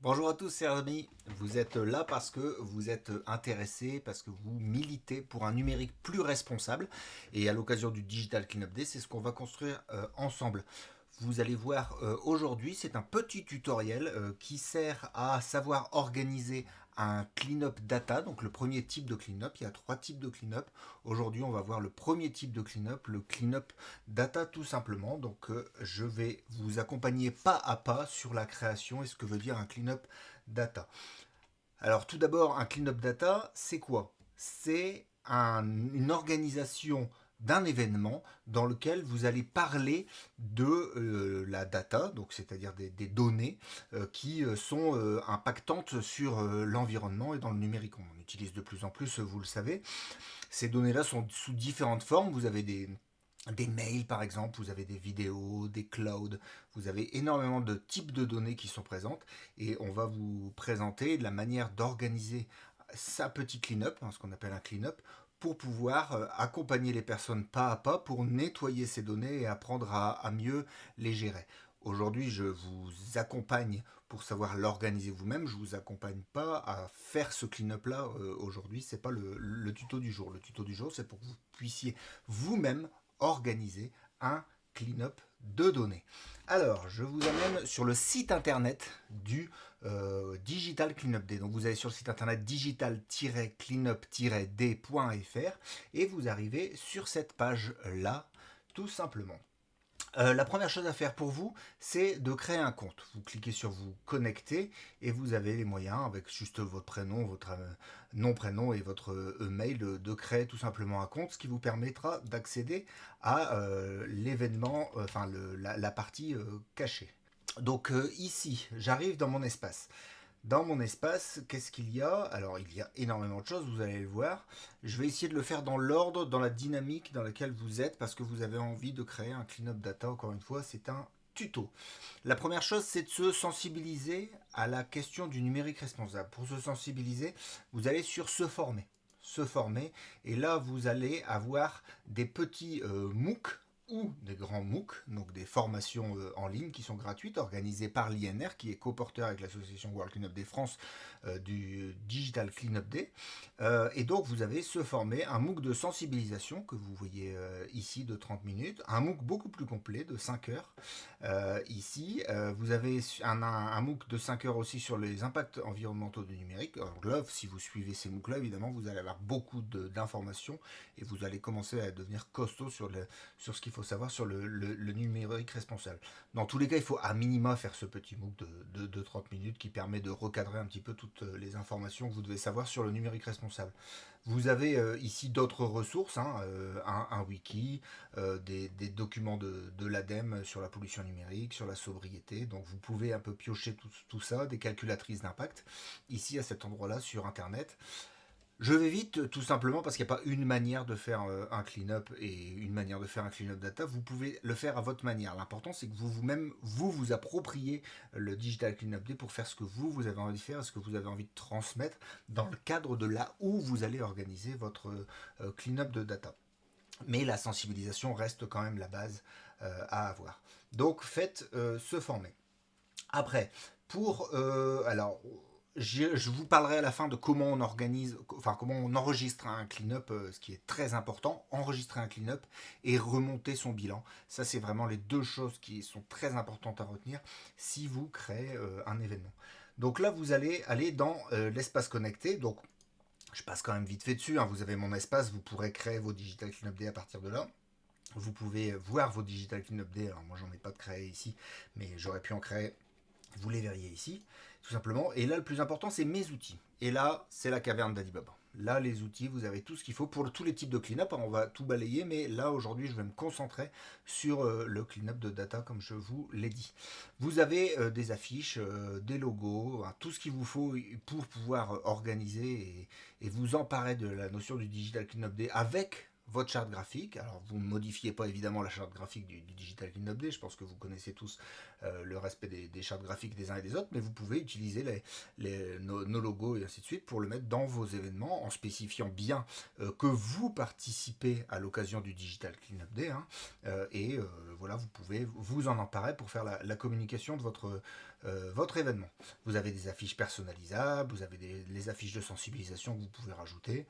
Bonjour à tous, chers amis. Vous êtes là parce que vous êtes intéressés, parce que vous militez pour un numérique plus responsable. Et à l'occasion du Digital Cleanup Day, c'est ce qu'on va construire ensemble. Vous allez voir aujourd'hui, c'est un petit tutoriel qui sert à savoir organiser un cleanup data, donc le premier type de cleanup. Il y a trois types de cleanup. Aujourd'hui, on va voir le premier type de cleanup, le cleanup data tout simplement. Donc, je vais vous accompagner pas à pas sur la création et ce que veut dire un cleanup data. Alors, tout d'abord, un cleanup data, c'est quoi? C'est une organisation d'un événement dans lequel vous allez parler de la data, donc c'est-à-dire des données qui sont impactantes sur l'environnement et dans le numérique. On utilise de plus en plus, vous le savez. Ces données-là sont sous différentes formes. Vous avez des mails par exemple, vous avez des vidéos, des clouds, vous avez énormément de types de données qui sont présentes et on va vous présenter la manière d'organiser sa petite clean-up, ce qu'on appelle un clean-up, pour pouvoir accompagner les personnes pas à pas pour nettoyer ces données et apprendre à mieux les gérer. Aujourd'hui, je vous accompagne pour savoir l'organiser vous-même. Je ne vous accompagne pas à faire ce clean-up là aujourd'hui. C'est pas le tuto du jour. Le tuto du jour, c'est pour que vous puissiez vous-même organiser un clean-up de données. Alors, je vous amène sur le site internet du Digital Cleanup Day. Donc, vous allez sur le site internet digital-cleanup-d.fr et vous arrivez sur cette page-là, tout simplement. La première chose à faire pour vous, c'est de créer un compte. Vous cliquez sur vous connecter et vous avez les moyens, avec juste votre prénom, votre nom, prénom et votre mail, de créer tout simplement un compte, ce qui vous permettra d'accéder à l'événement, enfin la partie cachée. Donc ici, j'arrive dans mon espace. Dans mon espace, qu'est-ce qu'il y a? Alors, il y a énormément de choses, vous allez le voir. Je vais essayer de le faire dans l'ordre, dans la dynamique dans laquelle vous êtes, parce que vous avez envie de créer un clean-up data, encore une fois, c'est un tuto. La première chose, c'est de se sensibiliser à la question du numérique responsable. Pour se sensibiliser, vous allez sur se former. Se former, et là, vous allez avoir des petits MOOC ou des grands MOOC, donc des formations en ligne qui sont gratuites, organisées par l'INR, qui est coporteur avec l'association World Cleanup Day France du Digital Cleanup Day. Et donc vous avez se former un MOOC de sensibilisation que vous voyez ici de 30 minutes, un MOOC beaucoup plus complet de 5 heures ici. Vous avez un MOOC de 5 heures aussi sur les impacts environnementaux du numérique. Alors là, si vous suivez ces MOOC-là, évidemment, vous allez avoir beaucoup d'informations et vous allez commencer à devenir costaud sur ce qu'il faut savoir sur le numérique responsable. Dans tous les cas, il faut à minima faire ce petit MOOC de 30 minutes qui permet de recadrer un petit peu toutes les informations que vous devez savoir sur le numérique responsable. Vous avez ici d'autres ressources, hein, un wiki, des documents de l'ADEME sur la pollution numérique, sur la sobriété. Donc vous pouvez un peu piocher tout ça, des calculatrices d'impact, ici à cet endroit-là sur Internet. Je vais vite, tout simplement parce qu'il n'y a pas une manière de faire un clean-up et une manière de faire un clean-up data. Vous pouvez le faire à votre manière. L'important, c'est que vous-même, vous appropriez le Digital Cleanup Day pour faire ce que vous avez envie de faire, ce que vous avez envie de transmettre dans le cadre de là où vous allez organiser votre clean-up de data. Mais la sensibilisation reste quand même la base à avoir. Donc, faites se former. Après, alors, je vous parlerai à la fin de comment on organise, enfin comment on enregistre un clean-up, ce qui est très important, enregistrer un clean-up et remonter son bilan. Ça, c'est vraiment les deux choses qui sont très importantes à retenir si vous créez un événement. Donc là, vous allez aller dans l'espace connecté. Donc, je passe quand même vite fait dessus, hein. Vous avez mon espace, vous pourrez créer vos Digital Cleanup Day à partir de là. Vous pouvez voir vos Digital Cleanup Day. Alors, moi, j'en ai pas de créé ici, mais j'aurais pu en créer, vous les verriez ici, tout simplement. Et là, le plus important, c'est mes outils. Et là, c'est la caverne d'Alibaba. Là, les outils, vous avez tout ce qu'il faut pour tous les types de clean-up. On va tout balayer, mais là, aujourd'hui, je vais me concentrer sur le clean-up de data, comme je vous l'ai dit. Vous avez des affiches, des logos, hein, tout ce qu'il vous faut pour pouvoir organiser et vous emparer de la notion du Digital Clean-up Day avec votre charte graphique. Alors vous ne modifiez pas évidemment la charte graphique du Digital Cleanup Day, je pense que vous connaissez tous le respect des chartes graphiques des uns et des autres, mais vous pouvez utiliser nos logos et ainsi de suite pour le mettre dans vos événements en spécifiant bien que vous participez à l'occasion du Digital Cleanup Day, hein, et voilà, vous pouvez vous en emparer pour faire la communication de votre événement. Vous avez des affiches personnalisables, vous avez les affiches de sensibilisation que vous pouvez rajouter.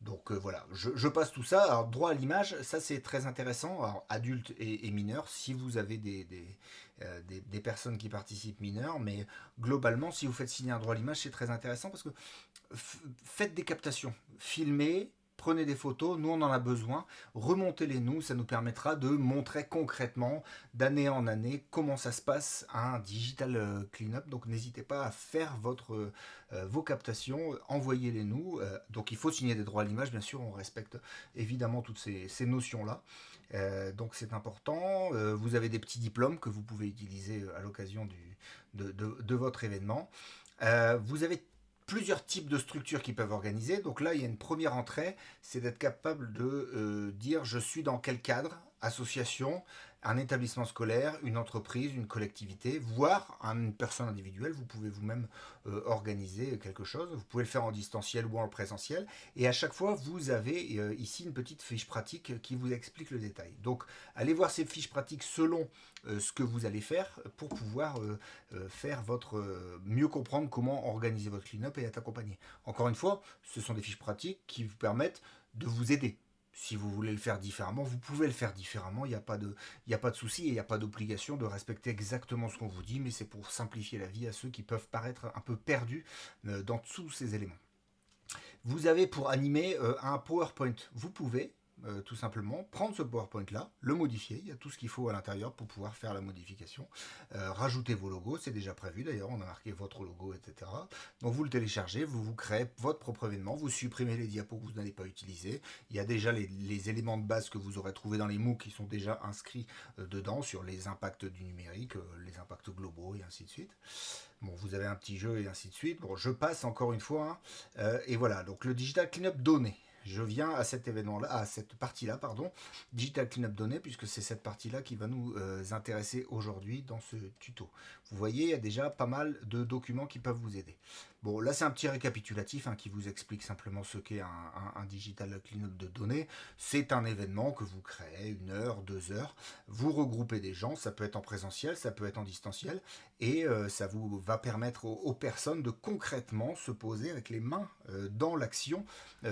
Donc voilà, je passe tout ça. Alors, droit à l'image, ça c'est très intéressant. Alors, adultes et mineurs, si vous avez des personnes qui participent mineures, mais globalement, si vous faites signer un droit à l'image, c'est très intéressant parce que faites des captations, filmez, prenez des photos, nous on en a besoin, remontez-les nous, ça nous permettra de montrer concrètement d'année en année comment ça se passe à un digital cleanup. Donc n'hésitez pas à faire vos captations, envoyez-les nous. Donc il faut signer des droits à l'image, bien sûr, on respecte évidemment toutes ces notions-là. Donc c'est important. Vous avez des petits diplômes que vous pouvez utiliser à l'occasion de votre événement. Vous avez plusieurs types de structures qui peuvent organiser. Donc là, il y a une première entrée, c'est d'être capable de dire je suis dans quel cadre, association, un établissement scolaire, une entreprise, une collectivité, voire une personne individuelle. Vous pouvez vous-même organiser quelque chose. Vous pouvez le faire en distanciel ou en présentiel. Et à chaque fois, vous avez ici une petite fiche pratique qui vous explique le détail. Donc, allez voir ces fiches pratiques selon ce que vous allez faire pour pouvoir faire mieux comprendre comment organiser votre clean-up et être accompagné. Encore une fois, ce sont des fiches pratiques qui vous permettent de vous aider. Si vous voulez le faire différemment, vous pouvez le faire différemment. Il n'y a pas de souci et il n'y a pas d'obligation de respecter exactement ce qu'on vous dit, mais c'est pour simplifier la vie à ceux qui peuvent paraître un peu perdus dans tous ces éléments. Vous avez pour animer un PowerPoint. Vous pouvez tout simplement prendre ce PowerPoint là, le modifier, il y a tout ce qu'il faut à l'intérieur pour pouvoir faire la modification, rajouter vos logos, c'est déjà prévu d'ailleurs, on a marqué votre logo, etc. Donc vous le téléchargez, vous créez votre propre événement, vous supprimez les diapos que vous n'allez pas utiliser, il y a déjà les éléments de base que vous aurez trouvés dans les MOOC qui sont déjà inscrits dedans sur les impacts du numérique, les impacts globaux et ainsi de suite. Bon, vous avez un petit jeu et ainsi de suite. Bon, je passe encore une fois, hein. Et voilà, donc le Digital Cleanup donné. Je viens à cet événement-là, à cette partie-là, pardon, Digital Cleanup données, puisque c'est cette partie-là qui va nous intéresser aujourd'hui dans ce tuto. Vous voyez, il y a déjà pas mal de documents qui peuvent vous aider. Bon, là c'est un petit récapitulatif qui vous explique simplement ce qu'est un Digital Cleanup de données. C'est un événement que vous créez, 1 heure, 2 heures. Vous regroupez des gens, ça peut être en présentiel, ça peut être en distanciel, et ça vous va permettre aux personnes de concrètement se poser avec les mains dans l'action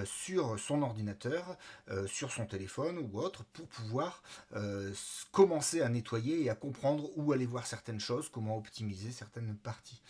sur son ordinateur, sur son téléphone ou autre, pour pouvoir commencer à nettoyer et à comprendre où aller voir certaines choses, comment optimiser certaines parties.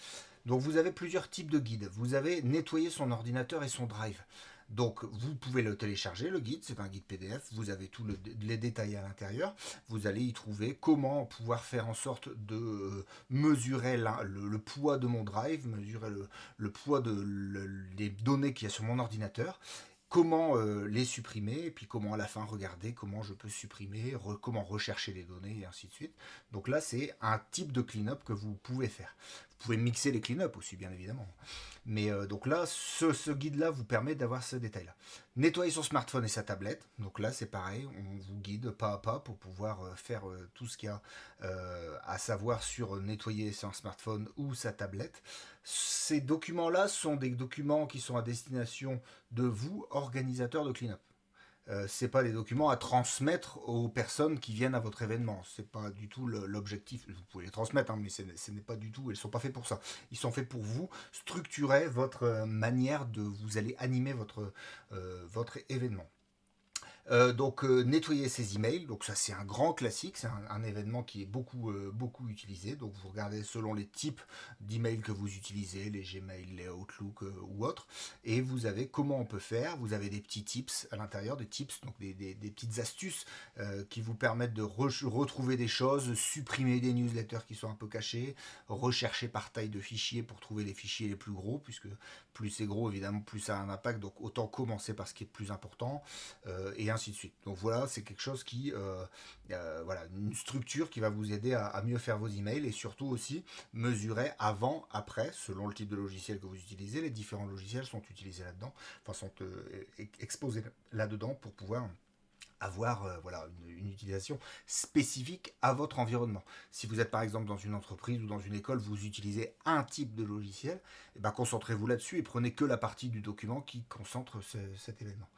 Donc vous avez plusieurs types de guides. Vous avez nettoyer son ordinateur et son drive. Donc vous pouvez le télécharger, le guide, c'est un guide PDF, vous avez tous les détails à l'intérieur, vous allez y trouver comment pouvoir faire en sorte de mesurer le poids de mon drive, mesurer le poids des données qu'il y a sur mon ordinateur, comment les supprimer, et puis comment à la fin regarder comment je peux supprimer, comment rechercher les données, et ainsi de suite. Donc là, c'est un type de clean-up que vous pouvez faire. Vous pouvez mixer les clean-up aussi, bien évidemment. Mais donc là, ce guide-là vous permet d'avoir ce détail-là. Nettoyer son smartphone et sa tablette. Donc là, c'est pareil, on vous guide pas à pas pour pouvoir faire tout ce qu'il y a à savoir sur nettoyer son smartphone ou sa tablette. Ces documents-là sont des documents qui sont à destination de vous, organisateurs de clean-up. C'est pas des documents à transmettre aux personnes qui viennent à votre événement. C'est pas du tout l'objectif. Vous pouvez les transmettre, mais ce n'est pas du tout. Ils sont pas faits pour ça. Ils sont faits pour vous structurer votre manière de vous allez animer votre événement. Donc nettoyer ses emails, donc ça c'est un grand classique, c'est un événement qui est beaucoup utilisé. Donc vous regardez selon les types d'emails que vous utilisez, les Gmail, les Outlook ou autres, et vous avez comment on peut faire. Vous avez des petits tips à l'intérieur, des tips, donc des petites astuces qui vous permettent de retrouver des choses, supprimer des newsletters qui sont un peu cachés, rechercher par taille de fichiers pour trouver les fichiers les plus gros, puisque plus c'est gros évidemment plus ça a un impact, donc autant commencer par ce qui est le plus important, et ainsi de suite. Donc voilà, c'est quelque chose qui, voilà, une structure qui va vous aider à mieux faire vos emails et surtout aussi mesurer avant, après, selon le type de logiciel que vous utilisez. Les différents logiciels sont utilisés là-dedans, enfin sont exposés là-dedans pour pouvoir avoir voilà, une utilisation spécifique à votre environnement. Si vous êtes par exemple dans une entreprise ou dans une école, vous utilisez un type de logiciel, et ben concentrez-vous là-dessus et prenez que la partie du document qui concentre cet événement.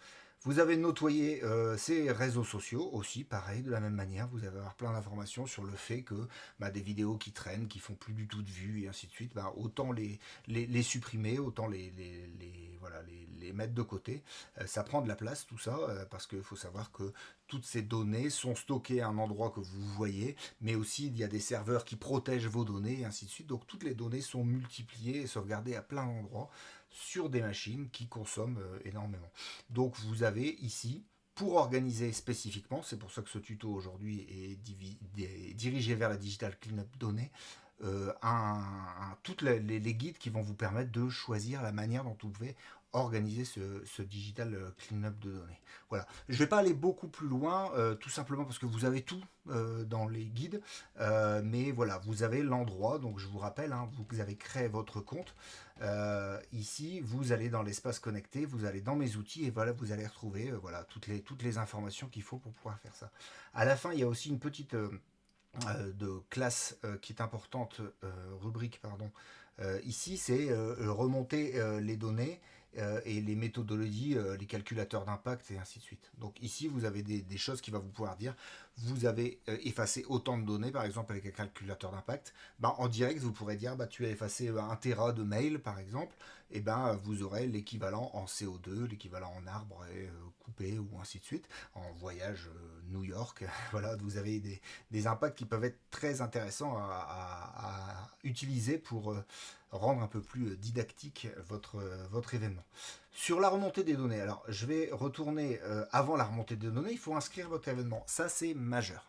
Vous avez nettoyé ces réseaux sociaux aussi, pareil, de la même manière. Vous allez avoir plein d'informations sur le fait que bah, des vidéos qui traînent, qui font plus du tout de vues et ainsi de suite, bah, autant les supprimer, autant voilà, les mettre de côté. Ça prend de la place tout ça, parce qu'il faut savoir que toutes ces données sont stockées à un endroit que vous voyez, mais aussi il y a des serveurs qui protègent vos données et ainsi de suite. Donc toutes les données sont multipliées et sauvegardées à plein d'endroits sur des machines qui consomment énormément. Donc vous avez ici, pour organiser spécifiquement, c'est pour ça que ce tuto aujourd'hui est dirigé vers la Digital Cleanup Données, toutes les guides qui vont vous permettre de choisir la manière dont vous pouvez organiser ce digital cleanup de données. Voilà. Je ne vais pas aller beaucoup plus loin, tout simplement parce que vous avez tout dans les guides, mais voilà, vous avez l'endroit, donc je vous rappelle, hein, vous avez créé votre compte. Ici, vous allez dans l'espace connecté, vous allez dans mes outils et voilà, vous allez retrouver voilà, toutes les informations qu'il faut pour pouvoir faire ça. À la fin, il y a aussi une petite de classe qui est importante, rubrique, pardon. Ici, c'est remonter les données et les méthodologies, les calculateurs d'impact et ainsi de suite. Donc ici, vous avez des choses qui vont vous pouvoir dire, vous avez effacé autant de données, par exemple avec un calculateur d'impact. Ben, en direct, vous pourrez dire, bah, tu as effacé 1 Tera de mail, par exemple, et ben vous aurez l'équivalent en CO2, l'équivalent en arbre et coupé ou ainsi de suite, en voyage New York. Voilà, vous avez des impacts qui peuvent être très intéressants à utiliser pour rendre un peu plus didactique votre événement. Sur la remontée des données, alors je vais retourner avant la remontée des données, il faut inscrire votre événement. Ça c'est majeur.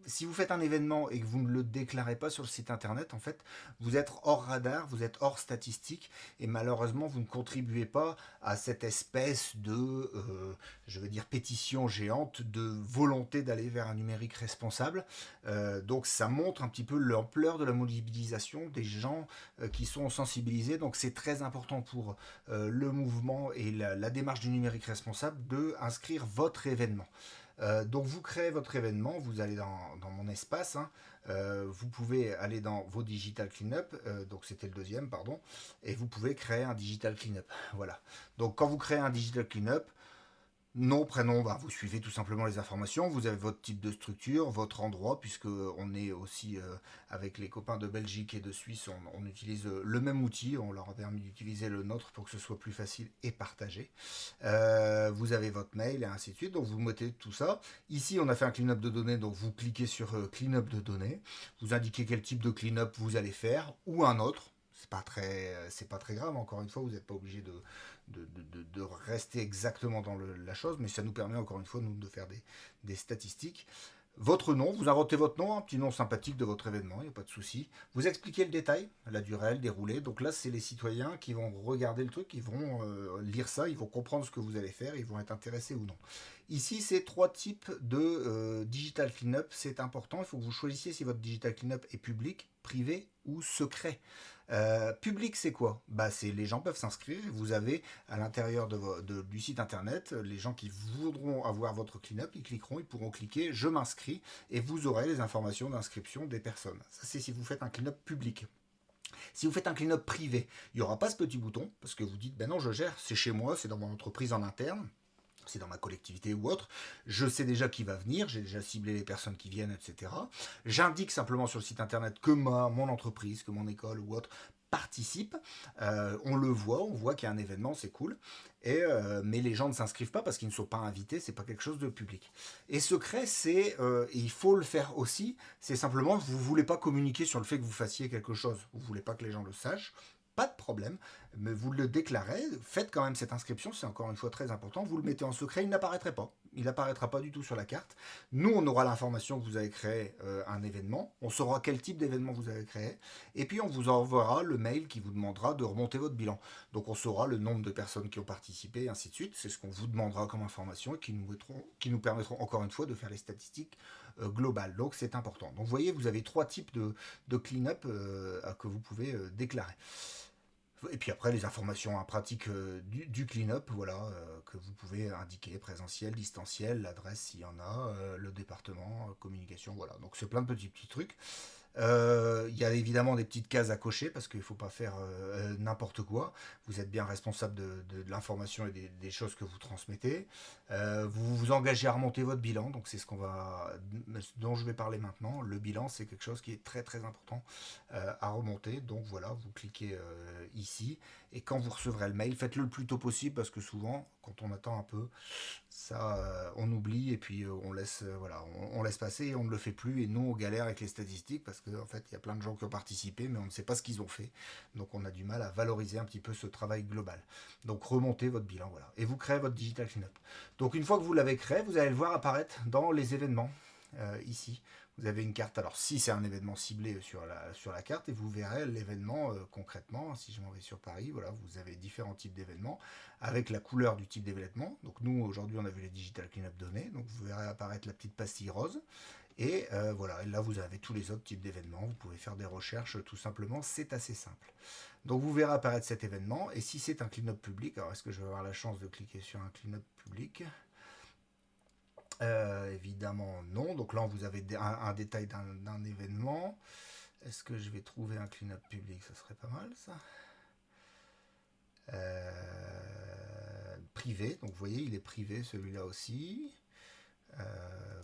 Si vous faites un événement et que vous ne le déclarez pas sur le site internet, en fait, vous êtes hors radar, vous êtes hors statistique, et malheureusement, vous ne contribuez pas à cette espèce de, je veux dire, pétition géante de volonté d'aller vers un numérique responsable. Donc ça montre un petit peu l'ampleur de la mobilisation des gens qui sont sensibilisés. Donc c'est très important pour le mouvement et la démarche du numérique responsable de inscrire votre événement. Donc vous créez votre événement, vous allez dans mon espace, hein, vous pouvez aller dans vos digital cleanup, donc c'était le deuxième, pardon, et vous pouvez créer un digital cleanup. Voilà. Donc quand vous créez un digital cleanup, nom, prénom, bah, vous suivez tout simplement les informations, vous avez votre type de structure, votre endroit, puisque on est aussi avec les copains de Belgique et de Suisse, on utilise le même outil, on leur a permis d'utiliser le nôtre pour que ce soit plus facile et partagé. Vous avez votre mail et ainsi de suite, donc vous mettez tout ça. Ici, on a fait un clean-up de données, donc vous cliquez sur clean-up de données, vous indiquez quel type de clean-up vous allez faire, ou un autre. C'est pas très grave, encore une fois, vous n'êtes pas obligé de rester exactement dans la chose, mais ça nous permet encore une fois nous, de faire des statistiques. Votre nom, vous inventez votre nom, un petit nom sympathique de votre événement, il n'y a pas de souci. Vous expliquez le détail, la durée, le déroulé. Donc là, c'est les citoyens qui vont regarder le truc, ils vont lire ça, ils vont comprendre ce que vous allez faire, ils vont être intéressés ou non. Ici, c'est 3 types de digital cleanup, c'est important. Il faut que vous choisissiez si votre digital cleanup est public, privé ou secret. Public, c'est quoi? Bah, c'est les gens peuvent s'inscrire. Vous avez à l'intérieur du site internet les gens qui voudront avoir votre clean-up, ils cliqueront, ils pourront cliquer je m'inscris et vous aurez les informations d'inscription des personnes. Ça, c'est si vous faites un clean-up public. Si vous faites un clean-up privé, il n'y aura pas ce petit bouton parce que vous dites ben non, je gère, c'est chez moi, c'est dans mon entreprise en interne. C'est dans ma collectivité ou autre, je sais déjà qui va venir, j'ai déjà ciblé les personnes qui viennent, etc. J'indique simplement sur le site internet que mon entreprise, que mon école ou autre participe. On le voit, on voit qu'il y a un événement, c'est cool. Mais les gens ne s'inscrivent pas parce qu'ils ne sont pas invités, c'est pas quelque chose de public. Et secret, et il faut le faire aussi, c'est simplement vous ne voulez pas communiquer sur le fait que vous fassiez quelque chose, vous ne voulez pas que les gens le sachent, pas de problème, mais vous le déclarez, faites quand même cette inscription, c'est encore une fois très important, vous le mettez en secret, il n'apparaîtrait pas. Il n'apparaîtra pas du tout sur la carte. Nous, on aura l'information que vous avez créé un événement, on saura quel type d'événement vous avez créé, et puis on vous enverra le mail qui vous demandera de remonter votre bilan. Donc on saura le nombre de personnes qui ont participé, et ainsi de suite. C'est ce qu'on vous demandera comme information et qui nous permettront encore une fois de faire les statistiques globales. Donc c'est important. Donc vous voyez, vous avez 3 types de clean-up que vous pouvez déclarer. Et puis après, les informations pratiques du clean-up, voilà, que vous pouvez indiquer, présentiel, distanciel, l'adresse s'il y en a, le département, communication, voilà. Donc c'est plein de petits trucs. Il y a évidemment des petites cases à cocher parce qu'il ne faut pas faire n'importe quoi. Vous êtes bien responsable de l'information et des choses que vous transmettez. Vous vous engagez à remonter votre bilan, donc c'est dont je vais parler maintenant. Le bilan, c'est quelque chose qui est très très important à remonter. Donc voilà, vous cliquez ici et quand vous recevrez le mail, faites-le le plus tôt possible parce que souvent, quand on attend un peu, ça, on oublie et puis on laisse, voilà, on laisse passer et on ne le fait plus. Et nous, on galère avec les statistiques parce qu'en fait, il y a plein de gens qui ont participé, mais on ne sait pas ce qu'ils ont fait. Donc, on a du mal à valoriser un petit peu ce travail global. Donc, remontez votre bilan, voilà. Et vous créez votre Digital Cleanup. Donc, une fois que vous l'avez créé, vous allez le voir apparaître dans les événements, ici. Vous avez une carte, alors si c'est un événement ciblé sur la carte, et vous verrez l'événement concrètement. Si je m'en vais sur Paris, voilà, vous avez différents types d'événements avec la couleur du type d'événement. Donc nous, aujourd'hui, on a vu les Digital Cleanup données. Donc vous verrez apparaître la petite pastille rose. Et voilà, et là, vous avez tous les autres types d'événements. Vous pouvez faire des recherches tout simplement. C'est assez simple. Donc vous verrez apparaître cet événement. Et si c'est un clean-up public, alors est-ce que je vais avoir la chance de cliquer sur un clean-up public? Évidemment non. Donc là, vous avez un détail d'un événement. Est-ce que je vais trouver un clean-up public? Ça serait pas mal, ça. Privé. Donc vous voyez, il est privé celui-là aussi.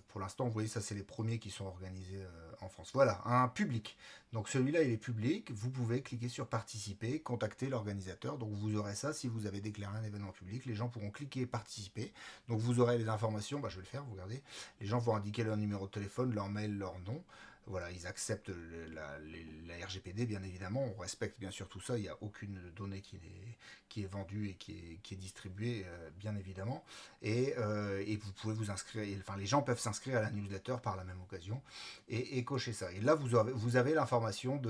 Pour l'instant, vous voyez, ça c'est les premiers qui sont organisés en France. Voilà, un public. Donc celui-là, il est public. Vous pouvez cliquer sur participer, contacter l'organisateur. Donc vous aurez ça si vous avez déclaré un événement public. Les gens pourront cliquer participer. Donc vous aurez les informations. Bah, je vais le faire, vous regardez. Les gens vont indiquer leur numéro de téléphone, leur mail, leur nom. Voilà, ils acceptent la RGPD, bien évidemment. On respecte bien sûr tout ça. Il n'y a aucune donnée qui est vendue et qui est distribuée, bien évidemment. Et vous pouvez vous inscrire. Enfin, les gens peuvent s'inscrire à la newsletter par la même occasion et cocher ça. Et là, vous avez l'information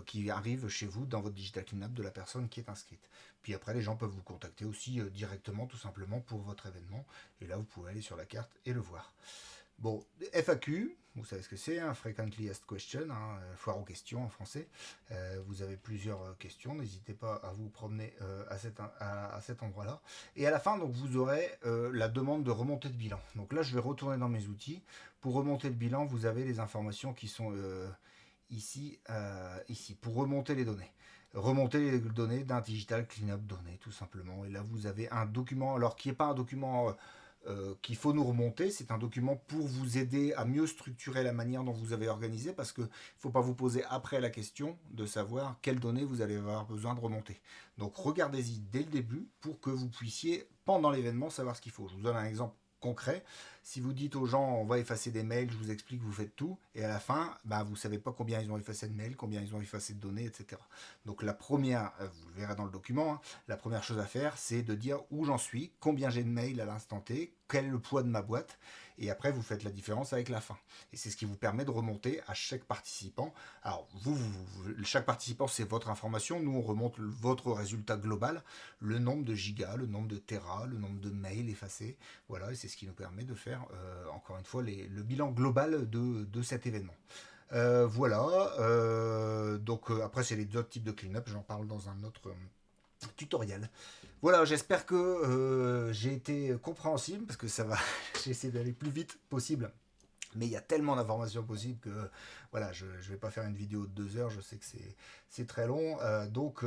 qui arrive chez vous dans votre Digital Cleanup de la personne qui est inscrite. Puis après, les gens peuvent vous contacter aussi directement, tout simplement, pour votre événement. Et là, vous pouvez aller sur la carte et le voir. Bon, FAQ, vous savez ce que c'est, un Frequently Asked Question, foire aux questions en français. Vous avez plusieurs questions, n'hésitez pas à vous promener à cet endroit-là. Et à la fin, donc, vous aurez la demande de remontée de bilan. Donc là, je vais retourner dans mes outils. Pour remonter le bilan, vous avez les informations qui sont ici. Pour remonter les données. Remonter les données d'un Digital Cleanup données, tout simplement. Et là, vous avez un document, alors qui n'est pas un document qu'il faut nous remonter. C'est un document pour vous aider à mieux structurer la manière dont vous avez organisé, parce qu'il ne faut pas vous poser après la question de savoir quelles données vous allez avoir besoin de remonter. Donc regardez-y dès le début pour que vous puissiez, pendant l'événement, savoir ce qu'il faut. Je vous donne un exemple concret. Si vous dites aux gens on va effacer des mails, je vous explique, vous faites tout, et à la fin, bah, vous ne savez pas combien ils ont effacé de mails, combien ils ont effacé de données, etc. Donc la première, vous le verrez dans le document, hein, la première chose à faire, c'est de dire où j'en suis, combien j'ai de mails à l'instant T, quel est le poids de ma boîte, et après vous faites la différence avec la fin. Et c'est ce qui vous permet de remonter à chaque participant. Alors chaque participant c'est votre information, nous on remonte votre résultat global, le nombre de gigas, le nombre de terras, le nombre de mails effacés, voilà, et c'est ce qui nous permet de faire encore une fois le bilan global de cet événement. Voilà, donc après c'est les autres types de clean-up, j'en parle dans un autre tutoriel. Voilà, j'espère que j'ai été compréhensible, parce que ça va, j'essaie d'aller plus vite possible. Mais il y a tellement d'informations possibles que voilà, je ne vais pas faire une vidéo de 2 heures, je sais que c'est très long. Donc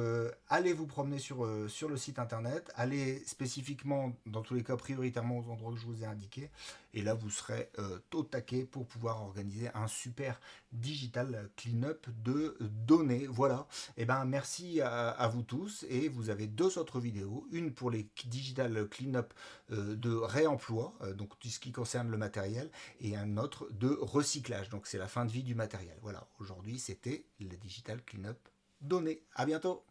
allez vous promener sur le site internet, allez spécifiquement, dans tous les cas prioritairement aux endroits que je vous ai indiqués, et là vous serez au taquet pour pouvoir organiser un super digital clean-up de données. Voilà, et ben merci à vous tous, et vous avez 2 autres vidéos, une pour les digital clean-up de réemploi, donc tout ce qui concerne le matériel, et un autre de recyclage. Donc c'est la fin de vie du matériel. Voilà, aujourd'hui c'était le Digital Cleanup donné. À bientôt.